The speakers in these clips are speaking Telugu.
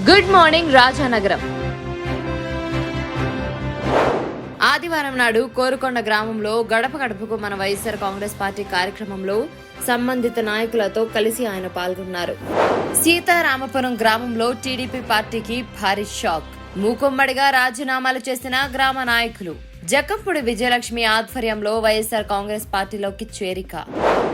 Good morning Rajanagaram. ఆదివారం నాడు కోరుకొండ గ్రామంలో గడప గడపకు మన వైఎస్ఆర్ కాంగ్రెస్ పార్టీ కార్యక్రమంలో సంబంధిత నాయకులతో కలిసి ఆయన పాల్గొన్నారు. సీతారామపురం గ్రామంలో టీడీపీ పార్టీకి భారీ షాక్. మూకుమ్మడిగా రాజీనామాలు చేసిన గ్రామ నాయకులు. జక్కంపూడి విజయలక్ష్మి ఆధ్వర్యంలో వైఎస్ఆర్ కాంగ్రెస్ పార్టీలోకి చేరిక.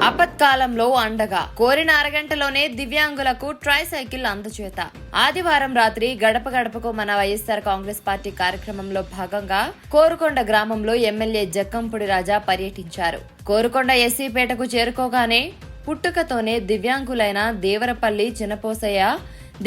ఆపత్కాలంలో అండగా కోరిన అరగంటలోనే దివ్యాంగులకు ట్రై సైకిల్ అందజేత. ఆదివారం రాత్రి గడప గడపకు మన వైఎస్ఆర్ కాంగ్రెస్ పార్టీ కార్యక్రమంలో భాగంగా కోరుకొండ గ్రామంలో ఎమ్మెల్యే జక్కంపూడి రాజా పర్యటించారు. కోరుకొండ ఎస్సీపేటకు చేరుకోగానే పుట్టుకతోనే దివ్యాంగులైన దేవరపల్లి చిన్నపోసయ్య,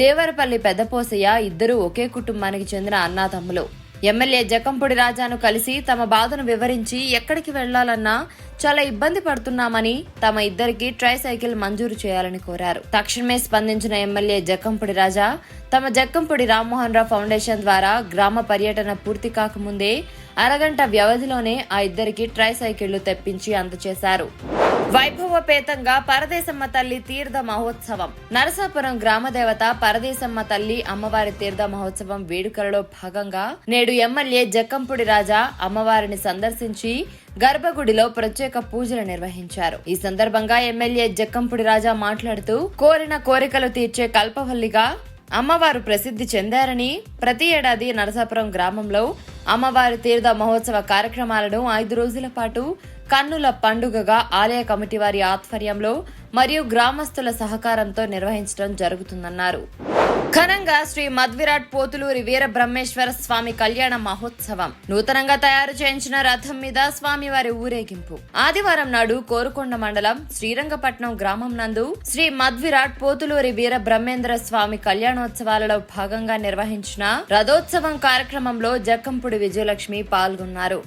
దేవరపల్లి పెద్దపోసయ్య ఇద్దరూ ఒకే కుటుంబానికి చెందిన అన్నాతమ్ములు. ఎమ్మెల్యే జక్కంపూడి రాజాను కలిసి తమ బాధను వివరించి ఎక్కడికి వెళ్లాలన్నా చాలా ఇబ్బంది పడుతున్నామని తమ ఇద్దరికి ట్రై సైకిల్ మంజూరు చేయాలని కోరారు. తక్షణమే స్పందించిన ఎమ్మెల్యే జక్కంపూడి రాజా తమ జక్కంపూడి రామ్మోహన్ రావు ఫౌండేషన్ ద్వారా గ్రామ పర్యటన పూర్తి కాకముందే అరగంట వ్యవధిలోనే ఆ ఇద్దరికి ట్రై సైకిళ్లు తెప్పించి అందజేశారు. వైభవపేతంగా పరదేశమ్మ తల్లి తీర్థ మహోత్సవం. నరసాపురం గ్రామదేవత పరదేశమ్మ తల్లి అమ్మవారి తీర్థ మహోత్సవం వేడుకలలో భాగంగా నేడు ఎమ్మెల్యే జక్కంపూడి రాజా అమ్మవారిని సందర్శించి గర్భగుడిలో ప్రత్యేక పూజలు నిర్వహించారు. ఈ సందర్భంగా ఎమ్మెల్యే జక్కంపూడి రాజా మాట్లాడుతూ కోరిన కోరికలు తీర్చే కల్పవల్లిగా అమ్మవారు ప్రసిద్ధి చెందారని ప్రతి ఏడాది నరసాపురం గ్రామంలో అమ్మవారి తీర్థ మహోత్సవ కార్యక్రమాలను 5 రోజుల పాటు కన్నుల పండుగగా ఆలయ కమిటీ వారి ఆధ్వర్యంలో మరియు గ్రామస్తుల సహకారంతో నిర్వహించడం జరుగుతుందన్నారు. ఘనంగా శ్రీ మధ్విరాట్ పోతులూరి వీర బ్రహ్మేశ్వర స్వామి కళ్యాణ మహోత్సవం. నూతనంగా తయారు చేయించిన రథం మీద స్వామివారి ఊరేగింపు. ఆదివారం నాడు కోరుకొండ మండలం శ్రీరంగపట్నం గ్రామం నందు శ్రీ మధ్విరాట్ పోతులూరి వీర బ్రహ్మేంద్ర స్వామి కళ్యాణోత్సవాలలో భాగంగా నిర్వహించిన రథోత్సవం కార్యక్రమంలో జక్కంపూడి విజయలక్ష్మి పాల్గొన్నారు.